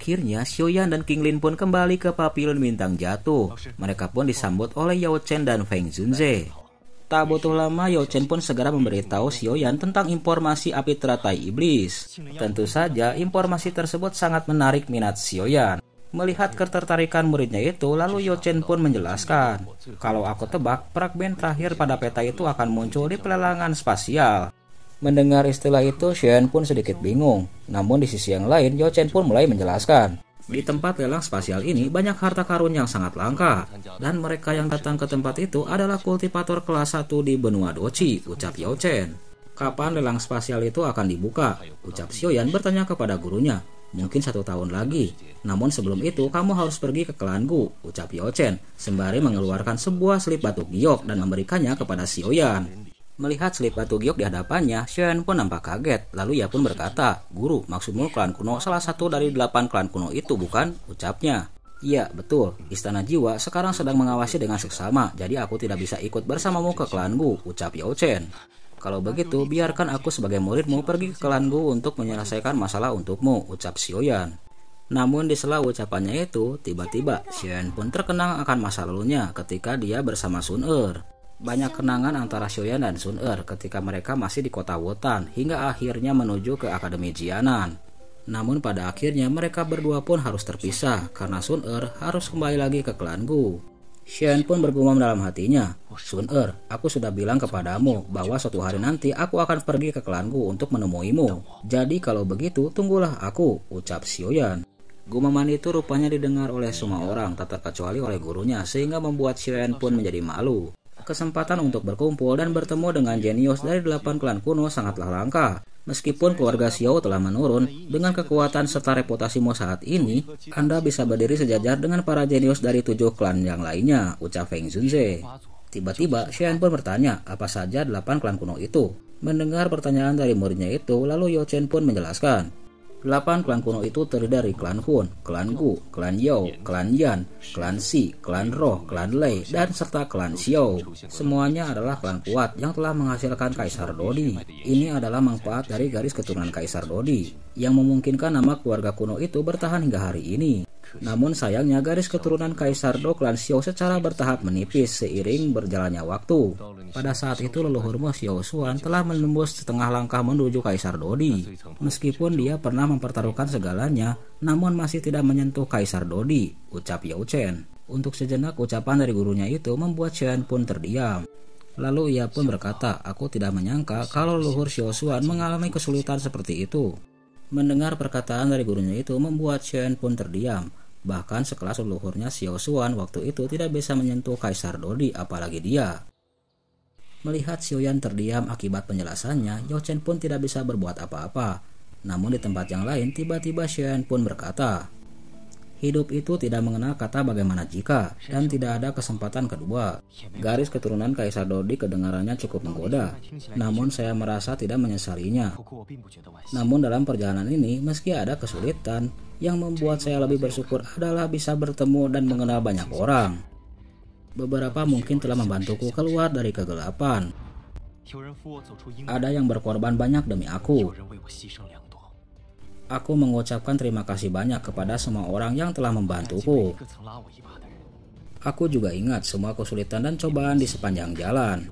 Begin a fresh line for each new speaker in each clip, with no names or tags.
akhirnya, Xiaoyan dan King Lin pun kembali ke Pavilion Bintang Jatuh. Mereka pun disambut oleh Yao Chen dan Feng Junze. Tak butuh lama, Yao Chen pun segera memberitahu Xiaoyan tentang informasi api teratai iblis. Tentu saja, informasi tersebut sangat menarik minat Xiaoyan. Melihat ketertarikan muridnya itu, lalu Yao Chen pun menjelaskan, kalau aku tebak, fragmen terakhir pada peta itu akan muncul di pelelangan spasial. Mendengar istilah itu, Xiaoyan pun sedikit bingung. Namun di sisi yang lain, Yao Chen pun mulai menjelaskan. Di tempat lelang spasial ini banyak harta karun yang sangat langka. Dan mereka yang datang ke tempat itu adalah kultivator kelas 1 di benua Dochi, ucap Yao Chen. Kapan lelang spasial itu akan dibuka? Ucap Xiaoyan bertanya kepada gurunya. Mungkin 1 tahun lagi. Namun sebelum itu kamu harus pergi ke klan Gu, ucap Yao Chen, sembari mengeluarkan sebuah selip batu giok dan memberikannya kepada Xiaoyan. Melihat selip batu giok di hadapannya, Xiaoyan pun nampak kaget. Lalu ia pun berkata, "Guru, maksudmu klan kuno salah satu dari 8 klan kuno itu, bukan?" ucapnya. "Iya, betul. Istana Jiwa sekarang sedang mengawasi dengan seksama, jadi aku tidak bisa ikut bersamamu ke klan Gu," ucap Yao Chen. "Kalau begitu, biarkan aku sebagai muridmu pergi ke klan Gu untuk menyelesaikan masalah untukmu," ucap Xiaoyan. Namun di sela ucapannya itu, tiba-tiba Xiaoyan pun terkenang akan masa lalunya ketika dia bersama Sun Er. Banyak kenangan antara Xiaoyan dan Sun Er ketika mereka masih di kota Wotan hingga akhirnya menuju ke Akademi Jianan. Namun pada akhirnya mereka berdua pun harus terpisah karena Sun Er harus kembali lagi ke klan Gu. Xiaoyan pun bergumam dalam hatinya, "Sun Er, aku sudah bilang kepadamu bahwa suatu hari nanti aku akan pergi ke klan Gu untuk menemuimu. Jadi kalau begitu tunggulah aku," ucap Xiaoyan. Gumaman itu rupanya didengar oleh semua orang tak terkecuali oleh gurunya sehingga membuat Xiaoyan pun menjadi malu. Kesempatan untuk berkumpul dan bertemu dengan jenius dari 8 klan kuno sangatlah langka. Meskipun keluarga Xiao telah menurun, dengan kekuatan serta reputasimu saat ini, Anda bisa berdiri sejajar dengan para jenius dari 7 klan yang lainnya, ucap Feng Junze. Tiba-tiba, Xiaoyan pun bertanya, apa saja 8 klan kuno itu? Mendengar pertanyaan dari muridnya itu, lalu Yao Chen pun menjelaskan. 8 klan kuno itu terdiri dari klan Hun, klan Gu, klan Yao, klan Yan, klan Si, klan Roh, klan Lei, dan serta klan Xiao. Semuanya adalah klan kuat yang telah menghasilkan Kaisar Dodi. Ini adalah manfaat dari garis keturunan Kaisar Dodi, yang memungkinkan nama keluarga kuno itu bertahan hingga hari ini. Namun sayangnya garis keturunan Kaisar Do klan Xiao secara bertahap menipis seiring berjalannya waktu. Pada saat itu leluhurmu Xiao Xuan telah menembus setengah langkah menuju Kaisar Dodi. Meskipun dia pernah mempertaruhkan segalanya, namun masih tidak menyentuh Kaisar Dodi, ucap Yao Chen. Untuk sejenak ucapan dari gurunya itu membuat Xiaoyan pun terdiam. Lalu ia pun berkata, "Aku tidak menyangka kalau leluhur Xiao Xuan mengalami kesulitan seperti itu." Mendengar perkataan dari gurunya itu membuat Xiaoyan pun terdiam. Bahkan sekelas leluhurnya Xiao Xuan waktu itu tidak bisa menyentuh Kaisar Dodi, apalagi dia. Melihat Xiaoyan terdiam akibat penjelasannya, Yao Chen pun tidak bisa berbuat apa-apa. Namun di tempat yang lain, tiba-tiba Xiaoyan pun berkata, "Hidup itu tidak mengenal kata bagaimana jika, dan tidak ada kesempatan kedua." Garis keturunan Kaisar Dodi kedengarannya cukup menggoda, namun saya merasa tidak menyesalinya. Namun dalam perjalanan ini, meski ada kesulitan, yang membuat saya lebih bersyukur adalah bisa bertemu dan mengenal banyak orang. Beberapa mungkin telah membantuku keluar dari kegelapan. Ada yang berkorban banyak demi aku. Aku mengucapkan terima kasih banyak kepada semua orang yang telah membantuku. Aku juga ingat semua kesulitan dan cobaan di sepanjang jalan.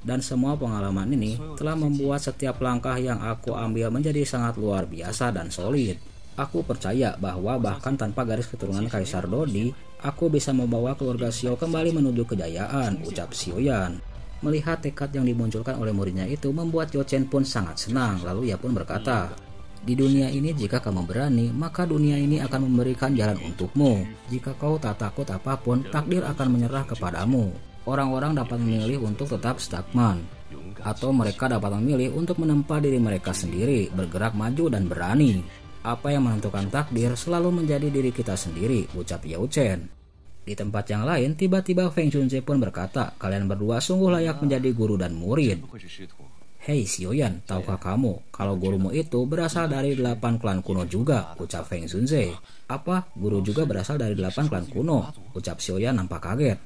Dan semua pengalaman ini telah membuat setiap langkah yang aku ambil menjadi sangat luar biasa dan solid. Aku percaya bahwa bahkan tanpa garis keturunan Kaisar Dodi, aku bisa membawa keluarga Xiao kembali menuju kejayaan, ucap Xiaoyan. Melihat tekad yang dimunculkan oleh muridnya itu membuat Yao Chen pun sangat senang. Lalu ia pun berkata, "Di dunia ini jika kamu berani, maka dunia ini akan memberikan jalan untukmu. Jika kau tak takut apapun, takdir akan menyerah kepadamu. Orang-orang dapat memilih untuk tetap stagnan, atau mereka dapat memilih untuk menempa diri mereka sendiri, bergerak maju dan berani. Apa yang menentukan takdir selalu menjadi diri kita sendiri," ucap Yao Chen. Di tempat yang lain, tiba-tiba Feng Junze pun berkata, "Kalian berdua sungguh layak menjadi guru dan murid." "Hei Xiaoyan, tahukah kamu kalau gurumu itu berasal dari 8 klan kuno juga," ucap Feng Junze. "Apa? Guru juga berasal dari 8 klan kuno?" ucap Xiaoyan nampak kaget.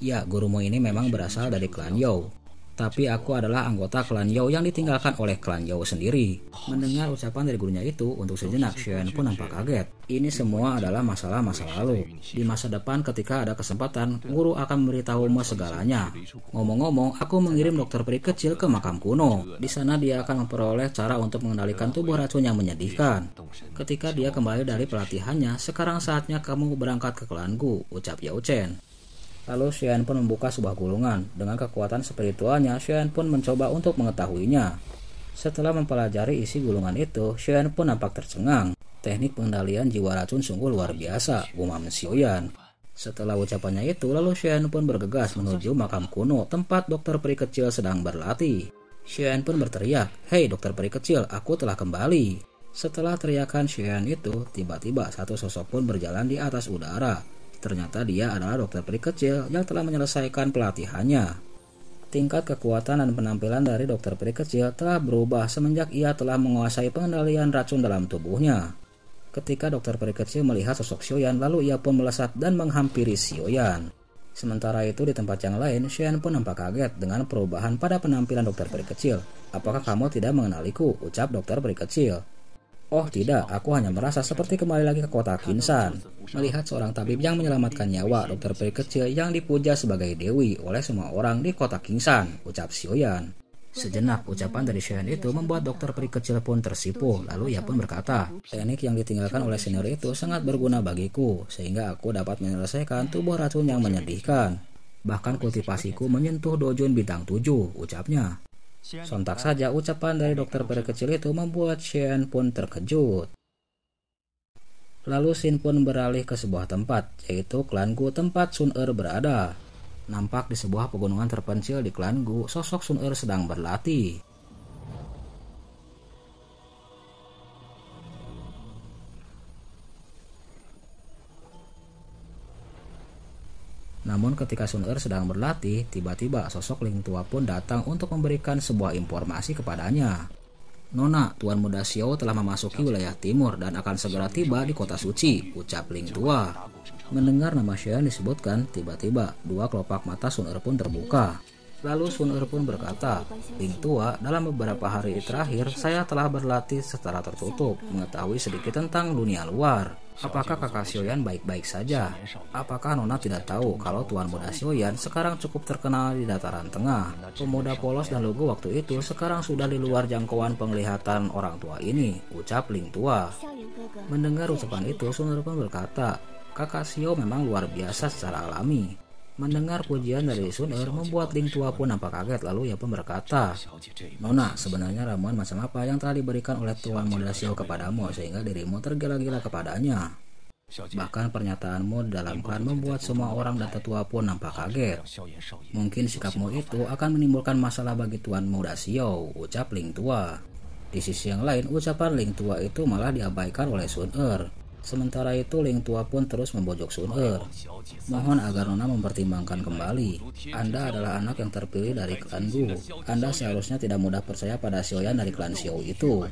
"Ya, gurumu ini memang berasal dari klan Yao." Tapi aku adalah anggota klan Yao yang ditinggalkan oleh klan Yao sendiri. Mendengar ucapan dari gurunya itu, untuk sejenak Xiaoyan pun nampak kaget. Ini semua adalah masalah masa lalu. Di masa depan ketika ada kesempatan, guru akan memberitahumu segalanya. Ngomong-ngomong, aku mengirim dokter peri kecil ke makam kuno. Di sana dia akan memperoleh cara untuk mengendalikan tubuh racun yang menyedihkan. Ketika dia kembali dari pelatihannya, sekarang saatnya kamu berangkat ke klanku, ucap Yao Chen. Lalu Xiaoyan pun membuka sebuah gulungan. Dengan kekuatan spiritualnya, Xiaoyan pun mencoba untuk mengetahuinya. Setelah mempelajari isi gulungan itu, Xiaoyan pun nampak tercengang. Teknik pengendalian jiwa racun sungguh luar biasa, gumam Xiaoyan. Setelah ucapannya itu, lalu Xiaoyan pun bergegas menuju makam kuno tempat dokter peri kecil sedang berlatih. Xiaoyan pun berteriak, "Hei dokter peri kecil, aku telah kembali." Setelah teriakan Xiaoyan itu, tiba-tiba satu sosok pun berjalan di atas udara. Ternyata dia adalah dokter peri kecil yang telah menyelesaikan pelatihannya. Tingkat kekuatan dan penampilan dari dokter peri kecil telah berubah semenjak ia telah menguasai pengendalian racun dalam tubuhnya. Ketika dokter peri kecil melihat sosok Xiaoyan, lalu ia pun melesat dan menghampiri Xiaoyan. Sementara itu di tempat yang lain, Xiaoyan pun nampak kaget dengan perubahan pada penampilan dokter peri kecil. "Apakah kamu tidak mengenaliku?" ucap dokter peri kecil. "Oh tidak, aku hanya merasa seperti kembali lagi ke kota Kinsan." Melihat seorang tabib yang menyelamatkan nyawa dokter peri kecil yang dipuja sebagai dewi oleh semua orang di kota Kinsan, ucap Xiaoyan. Sejenak ucapan dari Xiaoyan itu membuat dokter peri kecil pun tersipu, lalu ia pun berkata, "Teknik yang ditinggalkan oleh senior itu sangat berguna bagiku, sehingga aku dapat menyelesaikan tubuh racun yang menyedihkan. Bahkan kultivasiku menyentuh dojun bintang 7, ucapnya. Sontak saja ucapan dari dokter peri kecil itu membuat Xiaoyan pun terkejut. Lalu Xin pun beralih ke sebuah tempat, yaitu klan Gu tempat Sun Er berada. Nampak di sebuah pegunungan terpencil di klan Gu, sosok Sun Er sedang berlatih. Namun ketika Sun Er sedang berlatih, tiba-tiba sosok Ling Tua pun datang untuk memberikan sebuah informasi kepadanya. "Nona, Tuan Muda Xiao telah memasuki wilayah timur dan akan segera tiba di kota suci," ucap Ling Tua. Mendengar nama Xiaoyan disebutkan, tiba-tiba dua kelopak mata Sun Er pun terbuka. Lalu Sun Er pun berkata, "Ling Tua, dalam beberapa hari terakhir saya telah berlatih secara tertutup, mengetahui sedikit tentang dunia luar. Apakah kakak Xiaoyan baik-baik saja? Apakah Nona tidak tahu kalau Tuan Muda Xiaoyan sekarang cukup terkenal di dataran tengah? Pemuda polos dan lugu waktu itu sekarang sudah di luar jangkauan penglihatan orang tua ini," ucap Ling Tua. Mendengar ucapan itu, Sun Er pun berkata, "Kakak Xiao memang luar biasa secara alami." Mendengar pujian dari Sun Er membuat Ling Tua pun nampak kaget, lalu ia pun berkata, "Nona, sebenarnya ramuan macam apa yang telah diberikan oleh Tuan Muda Xiao kepadamu sehingga dirimu tergila-gila kepadanya? Bahkan pernyataanmu dalam klan membuat semua orang dan tetua pun nampak kaget. Mungkin sikapmu itu akan menimbulkan masalah bagi Tuan Muda Xiao," ucap Ling Tua. Di sisi yang lain, ucapan Ling Tua itu malah diabaikan oleh Sun Er. Sementara itu Ling Tua pun terus membujuk Sun Er. "Mohon agar Nona mempertimbangkan kembali. Anda adalah anak yang terpilih dari klan Gu. Anda seharusnya tidak mudah percaya pada Xiaoyan dari klan Xiao itu.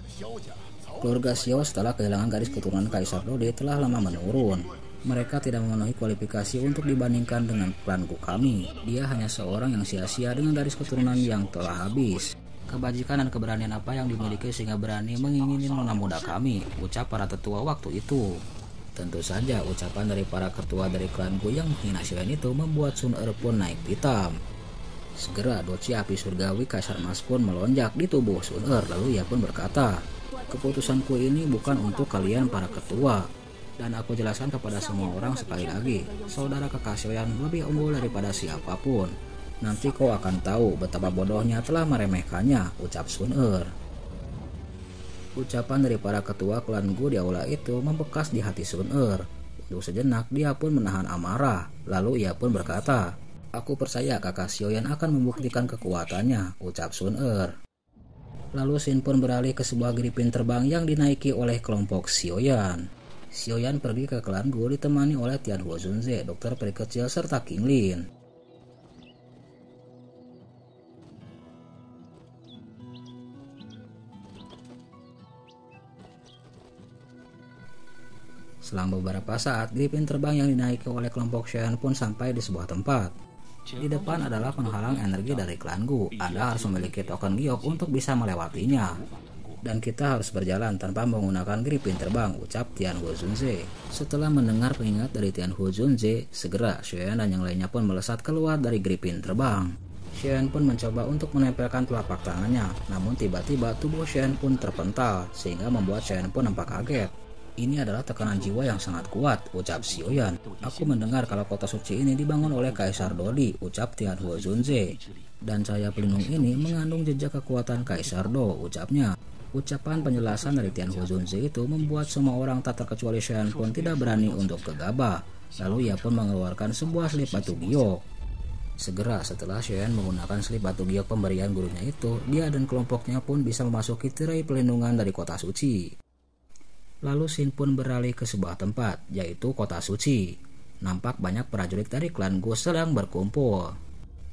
Keluarga Xiao setelah kehilangan garis keturunan Kaisar Dode telah lama menurun. Mereka tidak memenuhi kualifikasi untuk dibandingkan dengan klan Gu kami. Dia hanya seorang yang sia-sia dengan garis keturunan yang telah habis. Kebajikan dan keberanian apa yang dimiliki sehingga berani mengingini nona muda kami," ucap para tetua waktu itu. Tentu saja ucapan dari para ketua dari klan Gu yang menghina Xiaoyan itu membuat Sun Er pun naik pitam. Segera doci api surgawi Kaisar Emas pun melonjak di tubuh Sun Er, lalu ia pun berkata, "Keputusanku ini bukan untuk kalian para ketua. Dan aku jelaskan kepada semua orang sekali lagi, saudara kakak Xiaoyan lebih unggul daripada siapapun. Nanti kau akan tahu betapa bodohnya telah meremehkannya," ucap Sun Er. Ucapan dari para ketua klan Gu di aula itu membekas di hati Sun Er. Untuk sejenak dia pun menahan amarah, lalu ia pun berkata, "Aku percaya kakak Xiaoyan akan membuktikan kekuatannya," ucap Sun Er. Lalu Xin pun beralih ke sebuah gripin terbang yang dinaiki oleh kelompok Xiaoyan. Xiaoyan pergi ke klan Gu ditemani oleh Tianhuo Zunze, dokter peri kecil serta King Lin. Selang beberapa saat, gripin terbang yang dinaiki oleh kelompok Xiaoyan pun sampai di sebuah tempat. Di depan adalah penghalang energi dari klan Gu. Anda harus memiliki token giok untuk bisa melewatinya. Dan kita harus berjalan tanpa menggunakan gripin terbang, ucap Tianhuo Zunze. Setelah mendengar pengingat dari Tianhuo Zunze, segera Xiaoyan dan yang lainnya pun melesat keluar dari gripin terbang. Xiaoyan pun mencoba untuk menempelkan telapak tangannya, namun tiba-tiba tubuh Xiaoyan pun terpental, sehingga membuat Xiaoyan pun nampak kaget. Ini adalah tekanan jiwa yang sangat kuat, ucap Xiaoyan. Aku mendengar kalau kota suci ini dibangun oleh Kaisar Dodi, ucap Tianhuo Zunze. Dan cahaya pelindung ini mengandung jejak kekuatan Kaisar Do, ucapnya. Ucapan penjelasan dari Tianhuo Zunze itu membuat semua orang tak terkecuali Xiaoyan pun tidak berani untuk gegabah. Lalu ia pun mengeluarkan sebuah selip batu giok. Segera setelah Xiaoyan menggunakan selip batu giok pemberian gurunya itu, dia dan kelompoknya pun bisa memasuki tirai pelindungan dari kota suci. Lalu Xin pun beralih ke sebuah tempat, yaitu kota suci. Nampak banyak prajurit dari klan Gu sedang berkumpul.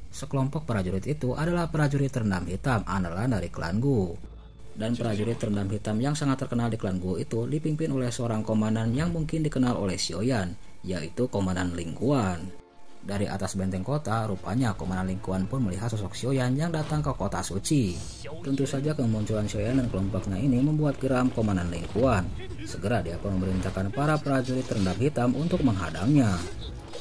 Sekelompok prajurit itu adalah prajurit terendam hitam andalan dari klan Gu. Dan prajurit terendam hitam yang sangat terkenal di klan Gu itu dipimpin oleh seorang komandan yang mungkin dikenal oleh Xiaoyan, yaitu Komandan Ling Quan. Dari atas benteng kota, rupanya Komandan Ling Quan pun melihat sosok Xiaoyan yang datang ke kota suci. Tentu saja kemunculan Xiaoyan dan kelompoknya ini membuat geram Komandan Ling Quan. Segera dia pun memerintahkan para prajurit terendam hitam untuk menghadangnya.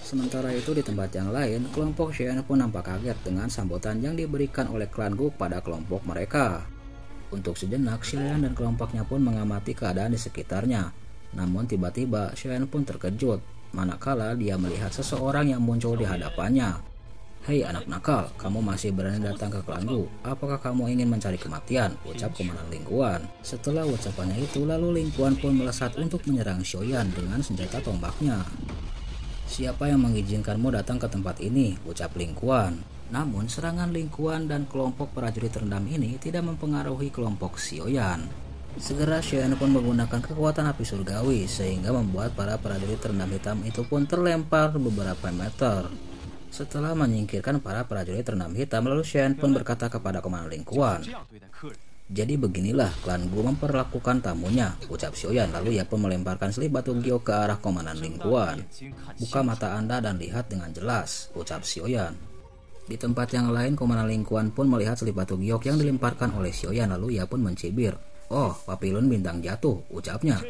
Sementara itu di tempat yang lain, kelompok Xiaoyan pun nampak kaget dengan sambutan yang diberikan oleh klan Gu pada kelompok mereka. Untuk sejenak, Xiaoyan dan kelompoknya pun mengamati keadaan di sekitarnya. Namun tiba-tiba Xiaoyan pun terkejut, manakala dia melihat seseorang yang muncul di hadapannya. "Hei anak nakal, kamu masih berani datang ke klan Gu? Apakah kamu ingin mencari kematian?" ucap Komandan Ling Quan. Setelah ucapannya itu, lalu Ling Quan pun melesat untuk menyerang Xiaoyan dengan senjata tombaknya. "Siapa yang mengizinkanmu datang ke tempat ini?" ucap Ling Quan. Namun serangan Ling Quan dan kelompok prajurit terendam ini tidak mempengaruhi kelompok Xiaoyan. Segera Xiaoyan pun menggunakan kekuatan api surgawi sehingga membuat para prajurit terendam hitam itu pun terlempar beberapa meter. Setelah menyingkirkan para prajurit terendam hitam, lalu Xiaoyan pun berkata kepada Komandan Ling Quan, "Jadi beginilah klan Gu memperlakukan tamunya," ucap Xiaoyan. Lalu ia pun melemparkan selip batu giok ke arah Komandan Ling Quan. "Buka mata Anda dan lihat dengan jelas," ucap Xiaoyan. Di tempat yang lain, Komandan Ling Quan pun melihat selip batu giok yang dilemparkan oleh Xiaoyan, lalu ia pun mencibir. "Oh, papilun bintang jatuh," ucapnya.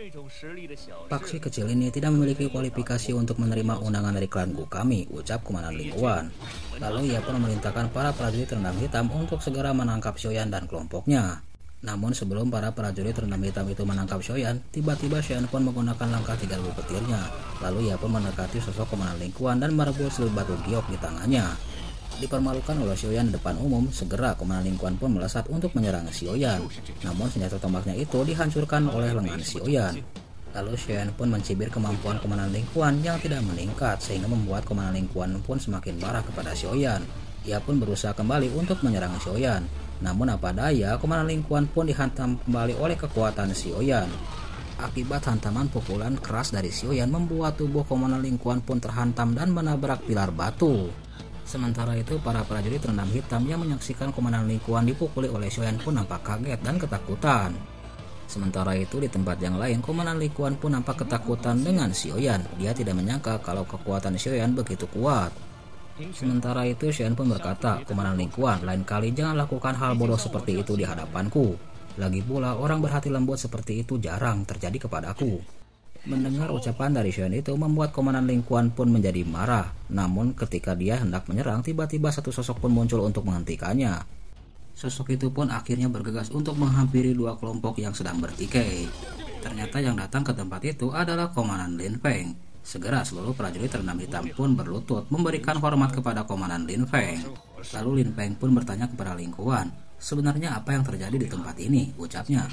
"Paksi kecil ini tidak memiliki kualifikasi untuk menerima undangan dari klan Gu kami," ucap Komandan Ling Quan. Lalu ia pun memerintahkan para prajurit terendam hitam untuk segera menangkap Xiaoyan dan kelompoknya. Namun sebelum para prajurit terendam hitam itu menangkap Xiaoyan, tiba-tiba Xiaoyan pun menggunakan langkah 3 petirnya. Lalu ia pun mendekati sosok Komandan Ling Quan dan merebut selip batu giok di tangannya. Dipermalukan oleh Xiaoyan di depan umum, segera Komandan Ling Quan pun melesat untuk menyerang Xiaoyan. Namun senjata tombaknya itu dihancurkan oleh lengan Xiaoyan. Lalu Xiaoyan pun mencibir kemampuan Komandan Ling Quan yang tidak meningkat, sehingga membuat Komandan Ling Quan pun semakin marah kepada Xiaoyan. Ia pun berusaha kembali untuk menyerang Xiaoyan. Namun apa daya, Komandan Ling Quan pun dihantam kembali oleh kekuatan Xiaoyan. Akibat hantaman pukulan keras dari Xiaoyan membuat tubuh Komandan Ling Quan pun terhantam dan menabrak pilar batu. Sementara itu, para prajurit terendam hitam yang menyaksikan Komandan Ling Quan dipukuli oleh Xiaoyan pun nampak kaget dan ketakutan. Sementara itu, di tempat yang lain, Komandan Ling Quan pun nampak ketakutan dengan Xiaoyan. Dia tidak menyangka kalau kekuatan Xiaoyan begitu kuat. Sementara itu, Xiaoyan pun berkata, "Komandan Ling Quan, lain kali jangan lakukan hal bodoh seperti itu di hadapanku. Lagi pula, orang berhati lembut seperti itu jarang terjadi kepadaku." Mendengar ucapan dari Xiaoyan itu membuat Komandan Ling Quan pun menjadi marah. Namun ketika dia hendak menyerang, tiba-tiba satu sosok pun muncul untuk menghentikannya. Sosok itu pun akhirnya bergegas untuk menghampiri dua kelompok yang sedang bertikai. Ternyata yang datang ke tempat itu adalah Komandan Lin Feng. Segera seluruh prajurit terendam hitam pun berlutut memberikan hormat kepada Komandan Lin Feng. Lalu Lin Feng pun bertanya kepada Ling Quan, "Sebenarnya apa yang terjadi di tempat ini?" ucapnya.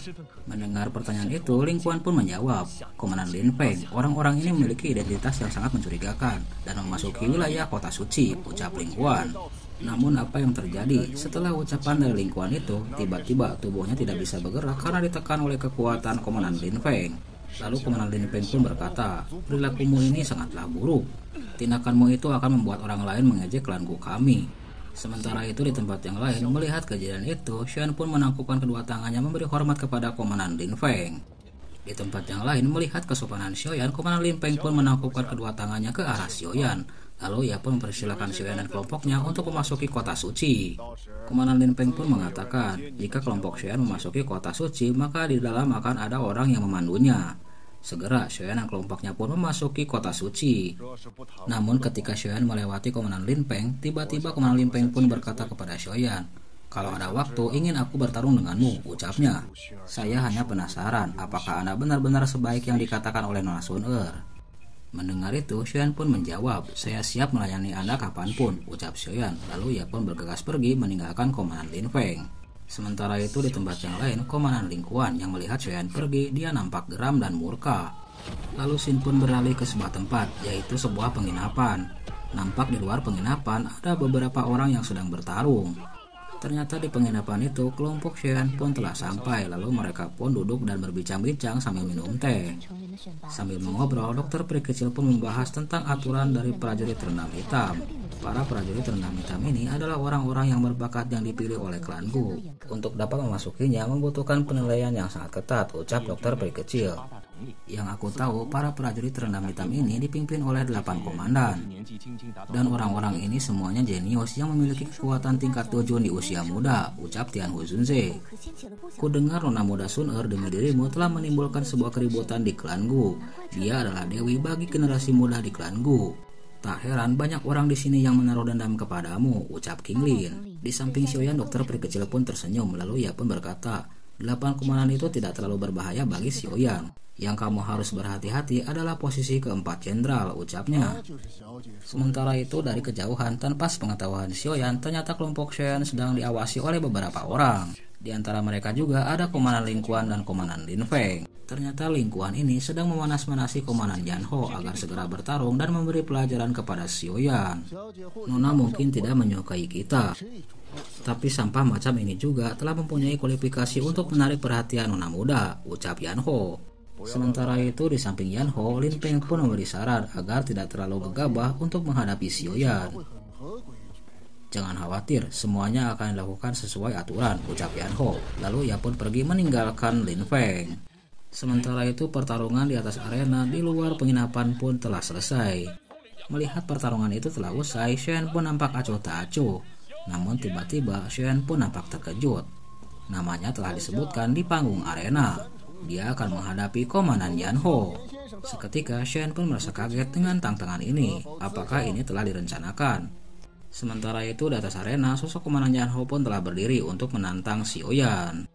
Mendengar pertanyaan itu, Ling Quan pun menjawab, "Komandan Lin Feng, orang-orang ini memiliki identitas yang sangat mencurigakan dan memasuki wilayah kota suci," ucap Ling Quan. Namun apa yang terjadi? Setelah ucapan dari Ling Quan itu, tiba-tiba tubuhnya tidak bisa bergerak karena ditekan oleh kekuatan Komandan Lin Feng. Lalu Komandan Lin Feng pun berkata, "Perilakumu ini sangatlah buruk. Tindakanmu itu akan membuat orang lain mengejek klan Gu kami." Sementara itu di tempat yang lain, melihat kejadian itu, Xiaoyan pun menangkupkan kedua tangannya memberi hormat kepada Komandan Lin Feng. Di tempat yang lain, melihat kesopanan Xiaoyan, Komandan Lin Feng pun menangkupkan kedua tangannya ke arah Xiaoyan. Lalu ia pun mempersilahkan Xiaoyan dan kelompoknya untuk memasuki kota suci. Komandan Lin Peng pun mengatakan, jika kelompok Xiaoyan memasuki kota suci, maka di dalam akan ada orang yang memandunya. Segera Xiaoyan dan kelompoknya pun memasuki kota suci. Namun ketika Xiaoyan melewati Komandan Lin Peng, tiba-tiba Komandan Lin Peng pun berkata kepada Xiaoyan, "Kalau ada waktu, ingin aku bertarung denganmu," ucapnya. "Saya hanya penasaran, apakah Anda benar-benar sebaik yang dikatakan oleh Nona Sun Er?" Mendengar itu, Xiaoyan pun menjawab, "Saya siap melayani Anda kapanpun," ucap Xiaoyan. Lalu ia pun bergegas pergi meninggalkan Komandan Lin Feng. Sementara itu di tempat yang lain, Komandan Ling Kuan yang melihat Xiaoyan pergi, dia nampak geram dan murka. Lalu Xin pun beralih ke sebuah tempat, yaitu sebuah penginapan. Nampak di luar penginapan ada beberapa orang yang sedang bertarung. Ternyata di penginapan itu, kelompok Xiaoyan pun telah sampai, lalu mereka pun duduk dan berbincang-bincang sambil minum teh. Sambil mengobrol, dokter peri kecil pun membahas tentang aturan dari prajurit renam hitam. Para prajurit renam hitam ini adalah orang-orang yang berbakat yang dipilih oleh klan Gu. Untuk dapat memasukinya membutuhkan penilaian yang sangat ketat, ucap dokter peri kecil. Yang aku tahu, para prajurit renam hitam ini dipimpin oleh 8 komandan. Dan orang-orang ini semuanya jenius yang memiliki kekuatan tingkat dojun di usia muda, ucap Tianhu Zunze. Ku dengar Nona muda Sun Er demi dirimu telah menimbulkan sebuah keributan di klan Gu. Dia adalah dewi bagi generasi muda di klan Gu. Tak heran banyak orang di sini yang menaruh dendam kepadamu, ucap King Lin. Di samping Xiaoyan, dokter peri kecil pun tersenyum, lalu ia pun berkata, 8 komandan itu tidak terlalu berbahaya bagi Xiaoyan. Yang kamu harus berhati-hati adalah posisi keempat jenderal, ucapnya. Sementara itu dari kejauhan tanpa sepengetahuan Xiaoyan, ternyata kelompok Xiaoyan sedang diawasi oleh beberapa orang. Di antara mereka juga ada Komandan Ling Kuan dan Komandan Lin Feng. Ternyata Ling Kuan ini sedang memanas-manasi Komandan Yan Ho agar segera bertarung dan memberi pelajaran kepada Xiaoyan. Nona mungkin tidak menyukai kita, tapi sampah macam ini juga telah mempunyai kualifikasi untuk menarik perhatian Nona muda, ucap Yan Ho. Sementara itu di samping Yan Ho, Lin Peng pun memberi saran agar tidak terlalu gegabah untuk menghadapi Xiaoyan. Jangan khawatir, semuanya akan dilakukan sesuai aturan, ucap Yan Ho. Lalu ia pun pergi meninggalkan Lin Feng. Sementara itu pertarungan di atas arena di luar penginapan pun telah selesai. Melihat pertarungan itu telah usai, Xiaoyan pun nampak acuh tak acuh. Namun tiba-tiba Xiaoyan pun nampak terkejut. Namanya telah disebutkan di panggung arena. Dia akan menghadapi Komandan Yan Ho. Seketika Xiaoyan pun merasa kaget dengan tantangan ini. Apakah ini telah direncanakan? Sementara itu di atas arena, sosok Komandan Yan Ho pun telah berdiri untuk menantang Xiaoyan.